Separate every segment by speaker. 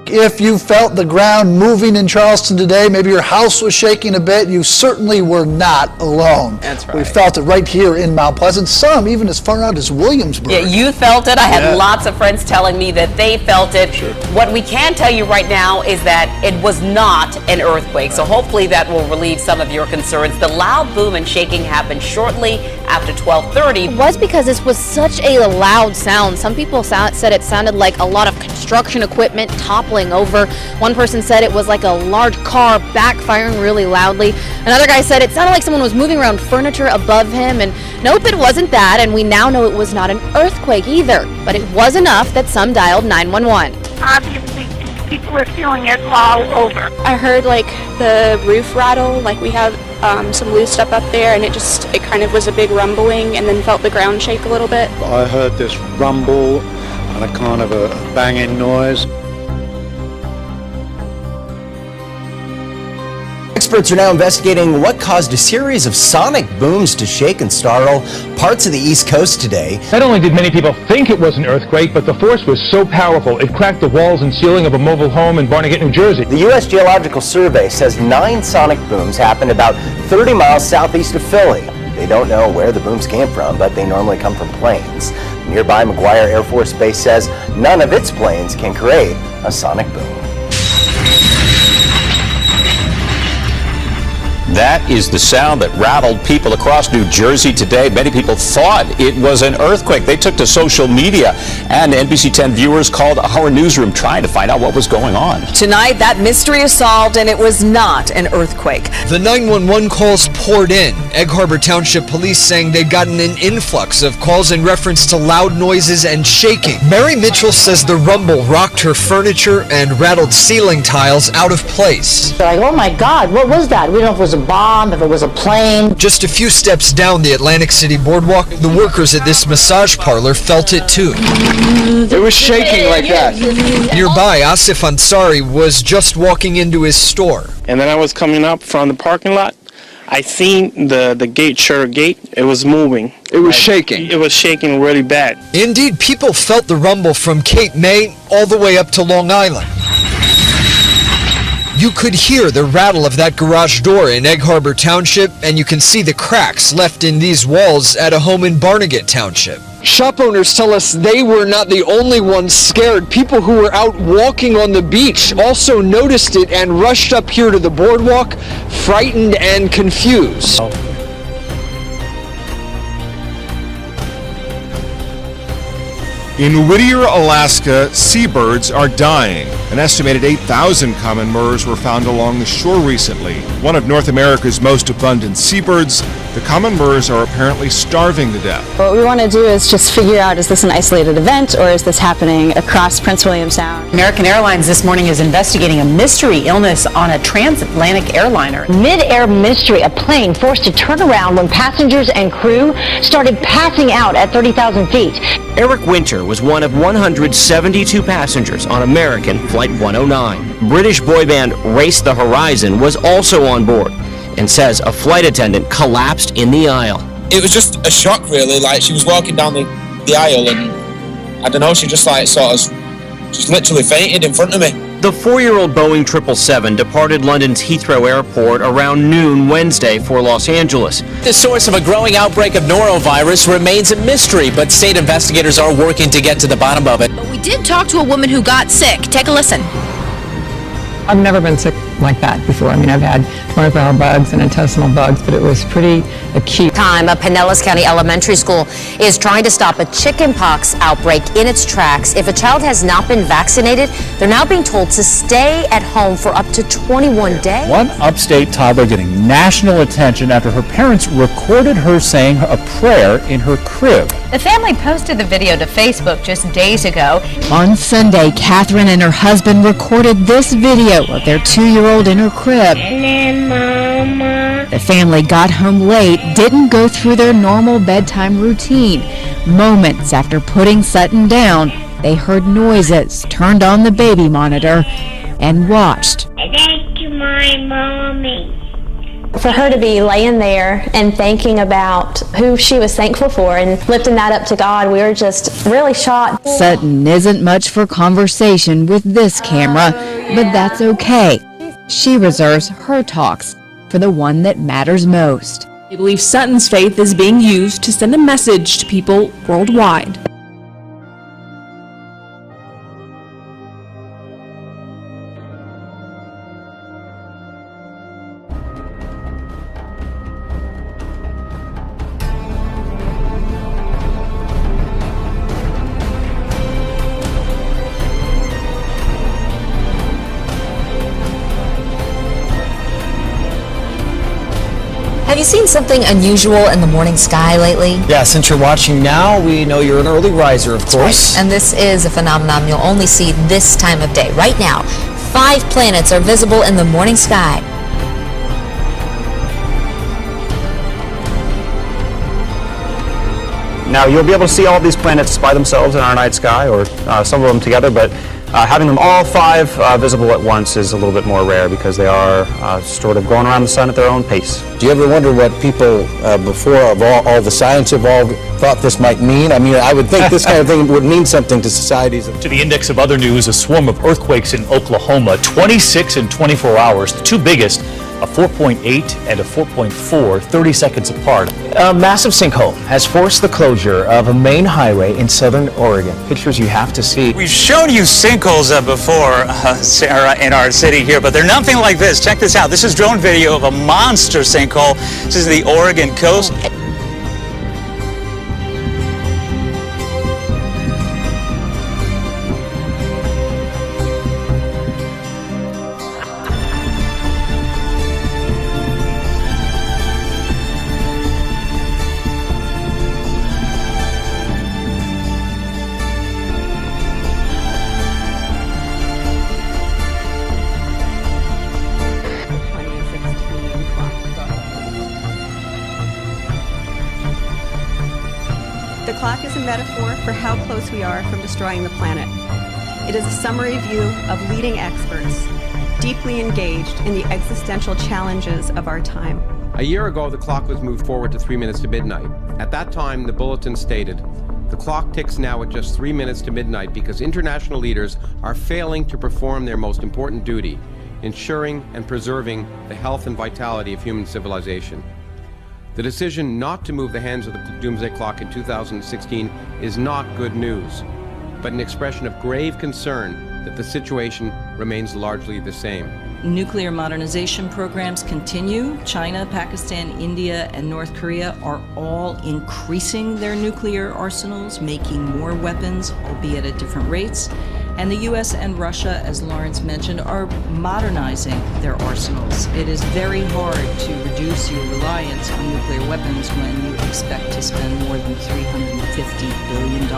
Speaker 1: If you felt the ground moving in Charleston today, maybe your house was shaking a bit, you certainly were not alone.
Speaker 2: That's right.
Speaker 1: We felt it right here in Mount Pleasant, some even as far out as Williamsburg.
Speaker 2: Yeah, you felt it. I had lots of friends telling me that they felt it.
Speaker 1: Sure.
Speaker 2: What we can tell you right now is that it was not an earthquake, so hopefully that will relieve some of your concerns. The loud boom and shaking happened shortly after 12:30.
Speaker 3: It was because this was such a loud sound. Some people said it sounded like a lot of construction equipment toppling over. One person said it was like a large car backfiring really loudly. Another guy said it sounded like someone was moving around furniture above him, and nope, it wasn't that, and we now know it was not an earthquake either, but it was enough that some dialed 911.
Speaker 4: Obviously, people were feeling it all over.
Speaker 5: I heard like the roof rattle, like we have some loose stuff up there, and it kind of was a big rumbling, and then felt the ground shake a little bit.
Speaker 6: I heard this rumble and a kind of a banging noise.
Speaker 7: Experts are now investigating what caused a series of sonic booms to shake and startle parts of the East Coast today.
Speaker 8: Not only did many people think it was an earthquake, but the force was so powerful it cracked the walls and ceiling of a mobile home in Barnegat, New Jersey.
Speaker 7: The U.S. Geological Survey says 9 sonic booms happened about 30 miles southeast of Philly. They don't know where the booms came from, but they normally come from planes. Nearby McGuire Air Force Base says none of its planes can create a sonic boom.
Speaker 9: That is the sound that rattled people across New Jersey today. Many people thought it was an earthquake. They took to social media, and NBC 10 viewers called our newsroom trying to find out what was going on.
Speaker 2: Tonight, that mystery is solved, and it was not an earthquake.
Speaker 10: The 911 calls poured in. Egg Harbor Township Police saying they'd gotten an influx of calls in reference to loud noises and shaking. Mary Mitchell says the rumble rocked her furniture and rattled ceiling tiles out of place.
Speaker 11: They're like, oh my God, what was that? We don't know if it was a bomb, if it was a plane.
Speaker 10: Just a few steps down the Atlantic City boardwalk, the workers at this massage parlor felt it too.
Speaker 12: It was shaking like that.
Speaker 10: Nearby, Asif Ansari was just walking into his store.
Speaker 12: And then I was coming up from the parking lot. I seen the shutter gate. It was moving. It was shaking. It was shaking really bad.
Speaker 10: Indeed, people felt the rumble from Cape May all the way up to Long Island. You could hear the rattle of that garage door in Egg Harbor Township, and you can see the cracks left in these walls at a home in Barnegat Township.
Speaker 12: Shop owners tell us they were not the only ones scared. People who were out walking on the beach also noticed it and rushed up here to the boardwalk, frightened and confused.
Speaker 13: In Whittier, Alaska, seabirds are dying. An estimated 8,000 common murres were found along the shore recently. One of North America's most abundant seabirds, the common murres are apparently starving to death.
Speaker 5: What we want to do is just figure out, is this an isolated event or is this happening across Prince William Sound?
Speaker 14: American Airlines this morning is investigating a mystery illness on a transatlantic airliner.
Speaker 11: Mid-air mystery, a plane forced to turn around when passengers and crew started passing out at 30,000 feet.
Speaker 15: Eric Winter was one of 172 passengers on American Flight 109. British boy band Race the Horizon was also on board and says a flight attendant collapsed in the aisle.
Speaker 16: It was just a shock, really. Like, she was walking down the aisle and I don't know, she just literally fainted in front of me.
Speaker 15: The 4-year-old Boeing 777 departed London's Heathrow Airport around noon Wednesday for Los Angeles.
Speaker 17: The source of a growing outbreak of norovirus remains a mystery, but state investigators are working to get to the bottom of it.
Speaker 3: But we did talk to a woman who got sick. Take a listen.
Speaker 18: I've never been sick like that before. I mean, I've had 24-hour bugs and intestinal bugs, but it was pretty acute.
Speaker 19: A Pinellas County Elementary School is trying to stop a chickenpox outbreak in its tracks. If a child has not been vaccinated, they're now being told to stay at home for up to 21 days.
Speaker 20: One upstate toddler getting national attention after her parents recorded her saying a prayer in her crib.
Speaker 3: The family posted the video to Facebook just days ago.
Speaker 6: On Sunday, Catherine and her husband recorded this video of their 2-year-old in her crib. The family got home late, didn't go through their normal bedtime routine. Moments after putting Sutton down, they heard noises, turned on the baby monitor, and watched.
Speaker 4: Thank you, my mommy.
Speaker 21: For her to be laying there and thinking about who she was thankful for and lifting that up to God, we were just really shocked.
Speaker 6: Sutton isn't much for conversation with this camera, but that's okay. She reserves her talks for the one that matters most.
Speaker 22: I believe Sutton's faith is being used to send a message to people worldwide.
Speaker 19: Have you seen something unusual in the morning sky lately?
Speaker 10: Yeah, since you're watching now, we know you're an early riser, of course.
Speaker 19: Right. And this is a phenomenon you'll only see this time of day. Right now, 5 planets are visible in the morning sky.
Speaker 23: Now, you'll be able to see all of these planets by themselves in our night sky, or some of them together, but having them all 5 visible at once is a little bit more rare because they are sort of going around the sun at their own pace.
Speaker 24: Do you ever wonder what people before all the science evolved thought this might mean? I mean, I would think this kind of thing would mean something to societies.
Speaker 25: To the index of other news, a swarm of earthquakes in Oklahoma, 26 in 24 hours, the 2 biggest, a 4.8 and a 4.4, 30 seconds apart.
Speaker 10: A massive sinkhole has forced the closure of a main highway in southern Oregon. Pictures you have to see.
Speaker 26: We've shown you sinkholes before, Sarah, in our city here, but they're nothing like this. Check this out. This is drone video of a monster sinkhole. This is the Oregon coast.
Speaker 27: The clock is a metaphor for how close we are from destroying the planet. It is a summary view of leading experts, deeply engaged in the existential challenges of our time.
Speaker 28: A year ago, the clock was moved forward to 3 minutes to midnight. At that time, the bulletin stated, "The clock ticks now at just 3 minutes to midnight because international leaders are failing to perform their most important duty, ensuring and preserving the health and vitality of human civilization." The decision not to move the hands of the doomsday clock in 2016 is not good news, but an expression of grave concern that the situation remains largely the same.
Speaker 29: Nuclear modernization programs continue. China, Pakistan, India, and North Korea are all increasing their nuclear arsenals, making more weapons, albeit at different rates. And the U.S. and Russia, as Lawrence mentioned, are modernizing their arsenals. It is very hard to reduce your reliance on nuclear weapons when you expect to spend more than $350 billion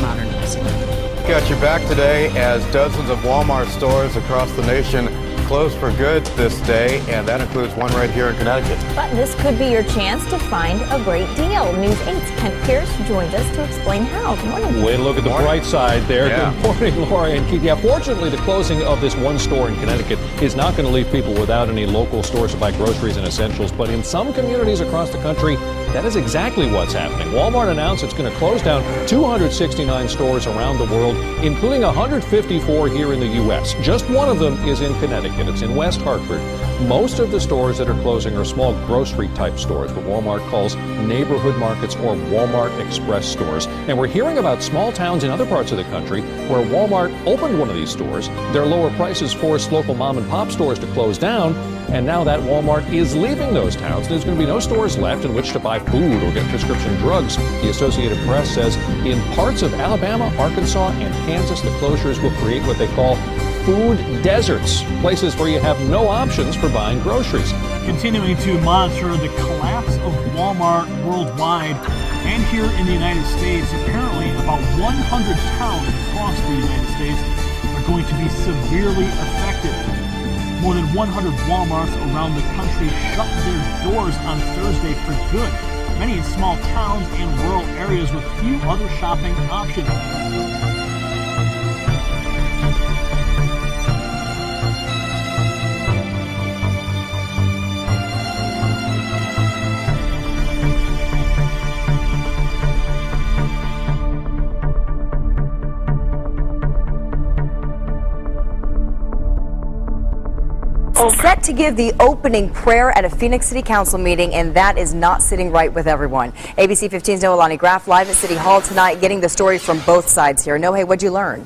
Speaker 29: modernizing them.
Speaker 30: Got your back today as dozens of Walmart stores across the nation closed for good this day, and that includes one right here in Connecticut.
Speaker 31: But this could be your chance to find a great deal. News 8's Kent Pierce joins us to explain how. Good morning.
Speaker 32: Way to look at the bright side there.
Speaker 30: Yeah.
Speaker 32: Good morning, Laura and Keith. Yeah, fortunately, the closing of this one store in Connecticut is not going to leave people without any local stores to buy groceries and essentials. But in some communities across the country, that is exactly what's happening. Walmart announced it's going to close down 269 stores around the world, including 154 here in the U.S. Just one of them is in Connecticut. It's in West Hartford. Most of the stores that are closing are small grocery-type stores, what Walmart calls neighborhood markets or Walmart Express stores. And we're hearing about small towns in other parts of the country where Walmart opened one of these stores. Their lower prices forced local mom-and-pop stores to close down, and now that Walmart is leaving those towns, there's going to be no stores left in which to buy food or get prescription drugs. The Associated Press says in parts of Alabama, Arkansas, and Kansas, the closures will create what they call food deserts, places where you have no options for buying groceries.
Speaker 33: Continuing to monitor the collapse of Walmart worldwide and here in the United States, apparently about 100 towns across the United States are going to be severely affected. More than 100 Walmarts around the country shut their doors on Thursday for good, many in small towns and rural areas with few other shopping options.
Speaker 1: set to give the opening prayer at a Phoenix City Council meeting, and that is not sitting right with everyone. ABC 15's Noelani Graff live at City Hall tonight, getting the story from both sides here. No, hey, what'd you learn?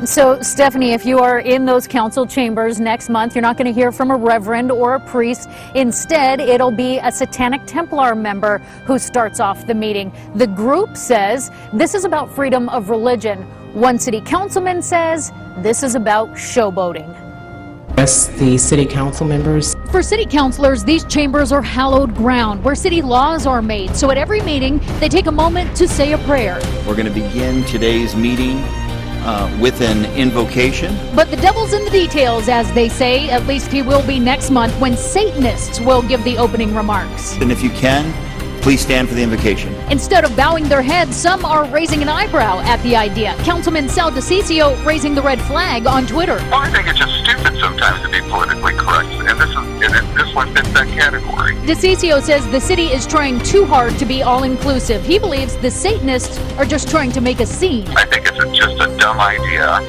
Speaker 2: So, Stephanie, if you are in those council chambers next month, you're not going to hear from a reverend or a priest. Instead, it'll be a Satanic Templar member who starts off the meeting. The group says this is about freedom of religion. One city councilman says this is about showboating.
Speaker 5: Yes, the city council members.
Speaker 2: For city councilors, these chambers are hallowed ground where city laws are made. So at every meeting, they take a moment to say a prayer.
Speaker 7: We're going to begin today's meeting with an invocation.
Speaker 2: But the devil's in the details, as they say. At least he will be next month when Satanists will give the opening remarks.
Speaker 7: And if you can, please stand for the invocation.
Speaker 2: Instead of bowing their heads, some are raising an eyebrow at the idea. Councilman Sal DeCiccio raising the red flag on Twitter.
Speaker 8: Well, I think it's just stupid sometimes to be politically correct, and this one fits that category.
Speaker 2: DeCiccio says the city is trying too hard to be all-inclusive. He believes the Satanists are just trying to make a scene.
Speaker 8: I think it's just a dumb idea.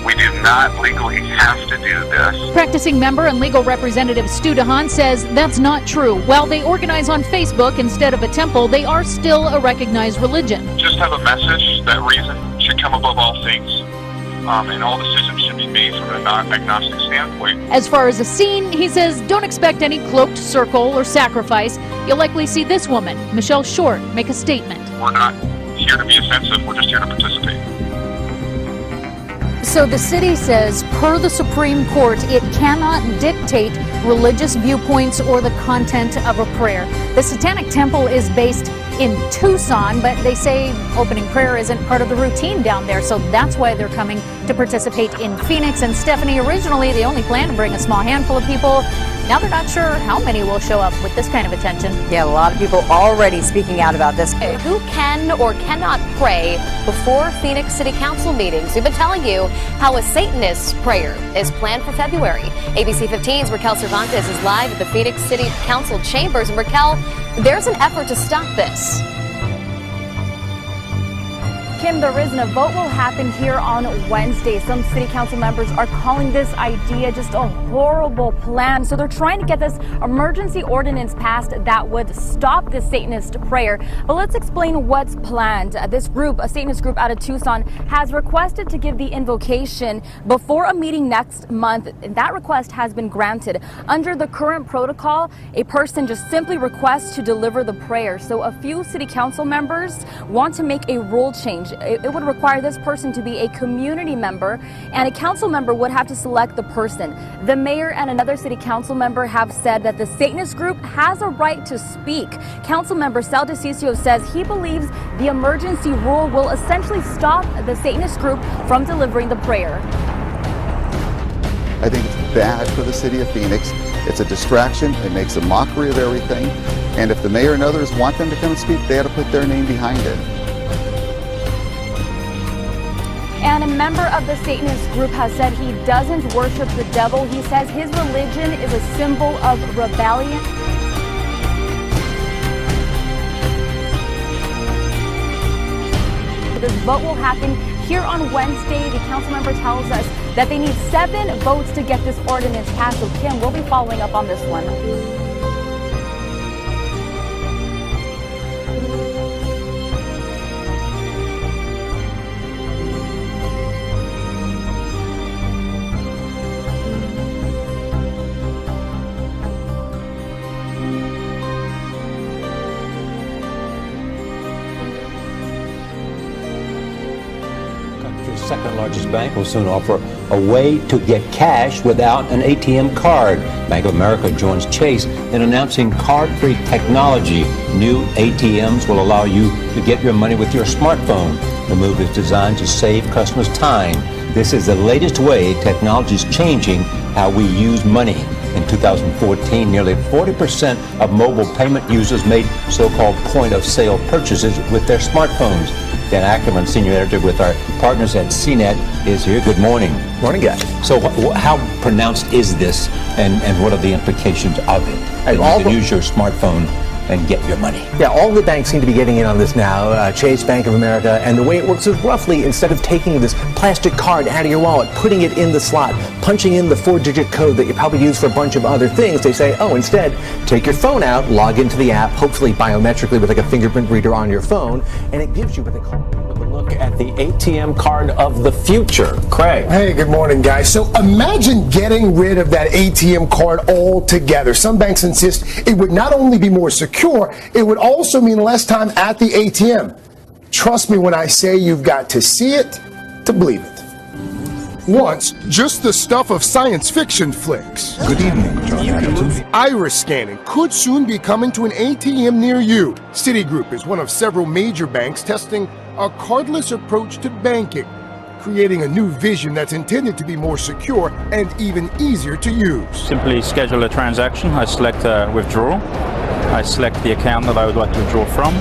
Speaker 8: We do not legally have to do this.
Speaker 2: Practicing member and legal representative Stu DeHaan says that's not true. While they organize on Facebook instead of a temple, they are still a recognized religion.
Speaker 8: Just have a message that reason should come above all things, and all decisions should be made from an agnostic standpoint.
Speaker 2: As far as a scene, he says don't expect any cloaked circle or sacrifice. You'll likely see this woman, Michelle Short, make a statement.
Speaker 8: We're not here to be offensive, we're just here to participate.
Speaker 2: So the city says, per the Supreme Court, it cannot dictate religious viewpoints or the content of a prayer. The Satanic Temple is based in Tucson, but they say opening prayer isn't part of the routine down there, so that's why they're coming to participate in Phoenix. And Stephanie, originally they only planned to bring a small handful of people. Now they're not sure how many will show up with this kind of attention.
Speaker 1: Yeah, a lot of people already speaking out about this.
Speaker 19: Who can or cannot pray before Phoenix City Council meetings? We've been telling you how a Satanist prayer is planned for February. ABC 15's Raquel Cervantes is live at the Phoenix City Council chambers. And Raquel, there's an effort to stop this.
Speaker 31: Kim, there isn't. A vote will happen here on Wednesday. Some city council members are calling this idea just a horrible plan. So they're trying to get this emergency ordinance passed that would stop this Satanist prayer. But let's explain what's planned. This group, a Satanist group out of Tucson, has requested to give the invocation before a meeting next month. That request has been granted. Under the current protocol, a person just simply requests to deliver the prayer. So a few city council members want to make a rule change. It would require this person to be a community member, and a council member would have to select the person. The mayor and another city council member have said that the Satanist group has a right to speak. Council member Sal DeCiccio says he believes the emergency rule will essentially stop the Satanist group from delivering the prayer.
Speaker 9: I think it's bad for the city of Phoenix. It's a distraction. It makes a mockery of everything. And if the mayor and others want them to come and speak, they have to put their name behind it.
Speaker 31: And a member of the Satanist group has said he doesn't worship the devil. He says his religion is a symbol of rebellion. This vote will happen here on Wednesday. The council member tells us that they need 7 votes to get this ordinance passed. So Kim, we'll be following up on this one.
Speaker 11: Second largest bank will soon offer a way to get cash without an ATM card. Bank of America joins Chase in announcing card-free technology. New ATMs will allow you to get your money with your smartphone. The move is designed to save customers time. This is the latest way technology is changing how we use money. In 2014, nearly 40% of mobile payment users made so-called point-of-sale purchases with their smartphones. Dan Ackerman, senior editor with our partners at CNET, is here. Good morning.
Speaker 12: Morning, guys.
Speaker 11: So how pronounced is this, and what are the implications of it? You can use your smartphone and get your money.
Speaker 24: Yeah, all the banks seem to be getting in on this now. Chase, Bank of America, and the way it works is roughly, instead of taking this plastic card out of your wallet, putting it in the slot, punching in the 4-digit code that you probably use for a bunch of other things, they say, oh, instead, take your phone out, log into the app, hopefully biometrically with like a fingerprint reader on your phone, and it gives you what they call
Speaker 11: look at the ATM card of the future. Craig.
Speaker 3: Hey, good morning, guys. So imagine getting rid of that ATM card altogether. Some banks insist it would not only be more secure, it would also mean less time at the ATM. Trust me when I say you've got to see it to believe it. Once, just the stuff of science fiction flicks.
Speaker 4: Good evening, John.
Speaker 3: Iris scanning could soon be coming to an ATM near you. Citigroup is one of several major banks testing a cardless approach to banking, creating a new vision that's intended to be more secure and even easier to use.
Speaker 6: Simply schedule a transaction. I select withdrawal. I select the account that I would like to withdraw from,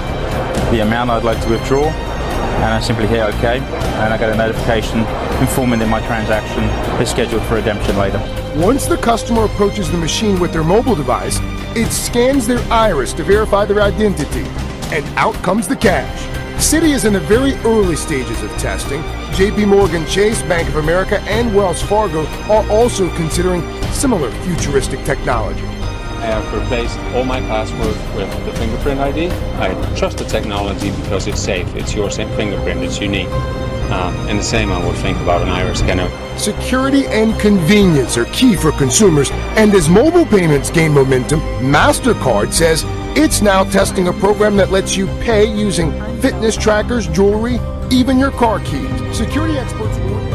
Speaker 6: the amount I'd like to withdraw, and I simply hit OK, and I get a notification informing that my transaction is scheduled for redemption later.
Speaker 3: Once the customer approaches the machine with their mobile device, it scans their iris to verify their identity, and out comes the cash. Citi is in the very early stages of testing. JP Morgan Chase, Bank of America, and Wells Fargo are also considering similar futuristic technology.
Speaker 12: I have replaced all my passwords with the fingerprint ID. I trust the technology because it's safe. It's your fingerprint. It's unique. And the same I would think about an iris scanner.
Speaker 3: Security and convenience are key for consumers, and as mobile payments gain momentum, MasterCard says it's now testing a program that lets you pay using fitness trackers, jewelry, even your car keys. Security experts warn.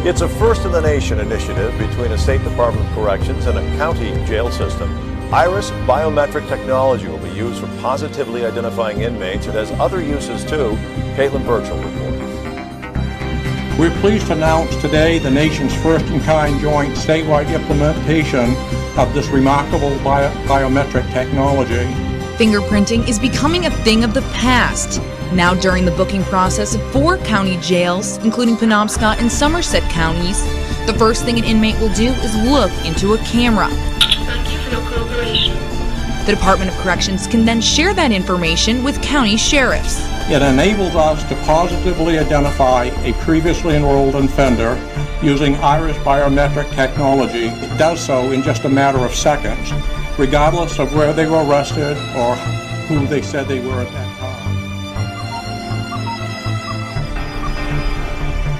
Speaker 13: It's a first-in-the-nation initiative between a state department of corrections and a county jail system. Iris biometric technology will be used for positively identifying inmates. It has other uses too. Caitlin Burchell reports.
Speaker 14: We're pleased to announce today the nation's first-in-kind joint statewide implementation of this remarkable biometric technology.
Speaker 15: Fingerprinting is becoming a thing of the past. Now during the booking process of 4 county jails, including Penobscot and Somerset counties, the first thing an inmate will do is look into a camera.
Speaker 16: Thank you for your cooperation.
Speaker 15: The Department of Corrections can then share that information with county sheriffs.
Speaker 14: It enables us to positively identify a previously enrolled offender using iris biometric technology. It does so in just a matter of seconds, regardless of where they were arrested or who they said they were at that time.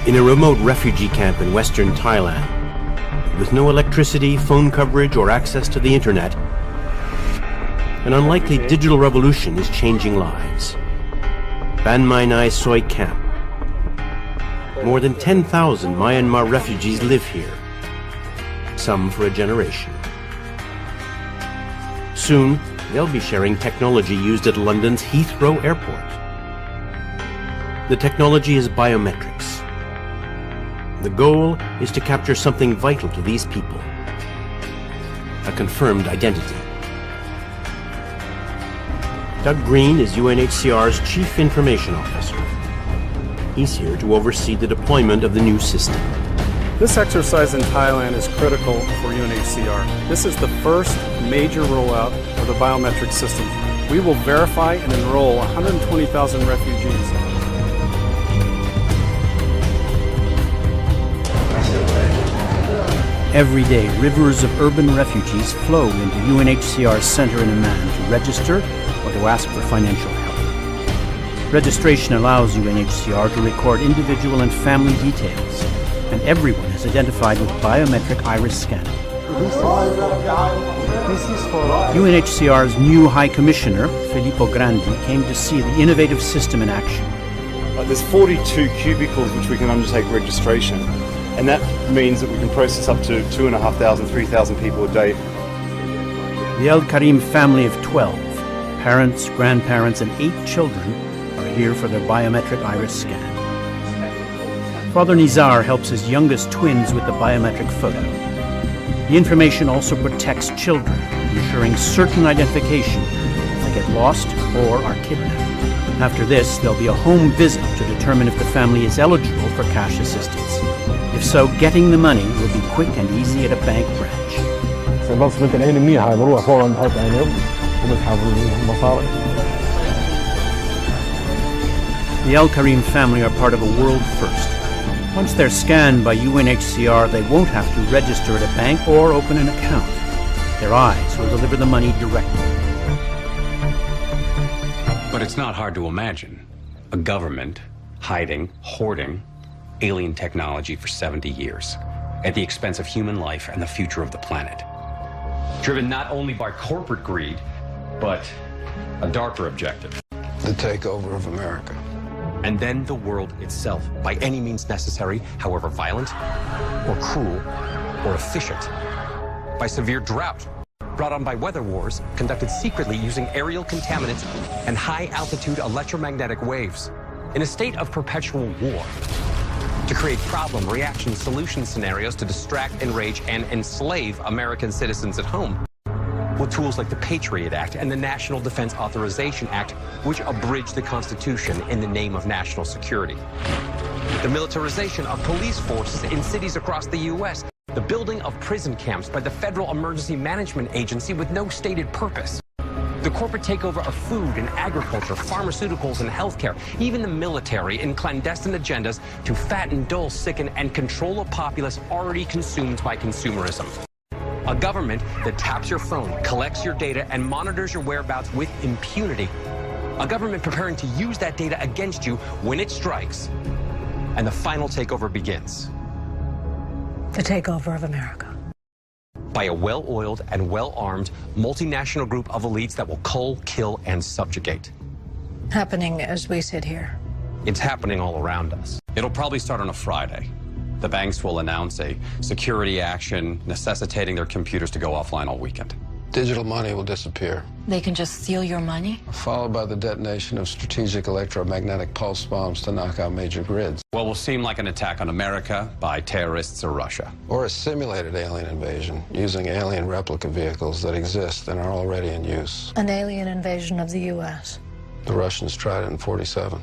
Speaker 17: In a remote refugee camp in western Thailand, with no electricity, phone coverage, or access to the internet, an unlikely digital revolution is changing lives. Ban Mai Nai Soi Camp. More than 10,000 Myanmar refugees live here, some for a generation. Soon, they'll be sharing technology used at London's Heathrow Airport. The technology is biometrics. The goal is to capture something vital to these people, a confirmed identity. Doug Green is UNHCR's Chief Information Officer. He's here to oversee the deployment of the new system.
Speaker 18: This exercise in Thailand is critical for UNHCR. This is the first major rollout of the biometric system. We will verify and enroll 120,000 refugees.
Speaker 20: Every day, rivers of urban refugees flow into UNHCR's center in Amman to register or to ask for financial help. Registration allows UNHCR to record individual and family details, and everyone is identified with biometric iris scanning. UNHCR's new High Commissioner, Filippo Grandi, came to see the innovative system in action.
Speaker 21: There's 42 cubicles which we can undertake registration, and that means that we can process up to 2,500, 3,000 people a day.
Speaker 20: The El Karim family of 12, parents, grandparents, and 8 children, are here for their biometric iris scan. Father Nizar helps his youngest twins with the biometric photo. The information also protects children, ensuring certain identification if they get lost or are kidnapped. After this, there'll be a home visit to determine if the family is eligible for cash assistance. If so, getting the money will be quick and easy at a bank branch. The Al Karim family are part of a world first. Once they're scanned by UNHCR, they won't have to register at a bank or open an account. Their eyes will deliver the money directly.
Speaker 4: But it's not hard to imagine a government hiding, hoarding alien technology for 70 years at the expense of human life and the future of the planet. Driven not only by corporate greed, but a darker objective.
Speaker 5: The takeover of America.
Speaker 4: And then the world itself, by any means necessary, however violent, or cruel, or efficient. By severe drought, brought on by weather wars, conducted secretly using aerial contaminants and high-altitude electromagnetic waves, in a state of perpetual war. To create problem, reaction, solution scenarios to distract, enrage, and enslave American citizens at home. With tools like the Patriot Act and the National Defense Authorization Act, which abridge the Constitution in the name of national security. The militarization of police forces in cities across the U.S. The building of prison camps by the Federal Emergency Management Agency with no stated purpose. The corporate takeover of food and agriculture, pharmaceuticals and healthcare, even the military in clandestine agendas to fatten, dull, sicken, and control a populace already consumed by consumerism. A government that taps your phone, collects your data, and monitors your whereabouts with impunity. A government preparing to use that data against you when it strikes. And the final takeover begins.
Speaker 10: The takeover of America.
Speaker 4: By a well-oiled and well-armed multinational group of elites that will cull, kill, and subjugate.
Speaker 10: Happening as we sit here.
Speaker 4: It's happening all around us. It'll probably start on a Friday. The banks will announce a security action necessitating their computers to go offline all weekend.
Speaker 5: Digital money will disappear.
Speaker 10: They can just steal your money?
Speaker 5: Followed by the detonation of strategic electromagnetic pulse bombs to knock out major grids.
Speaker 4: What will seem like an attack on America by terrorists or Russia.
Speaker 5: Or a simulated alien invasion using alien replica vehicles that exist and are already in use.
Speaker 10: An alien invasion of the U.S.
Speaker 5: The Russians tried it in '47.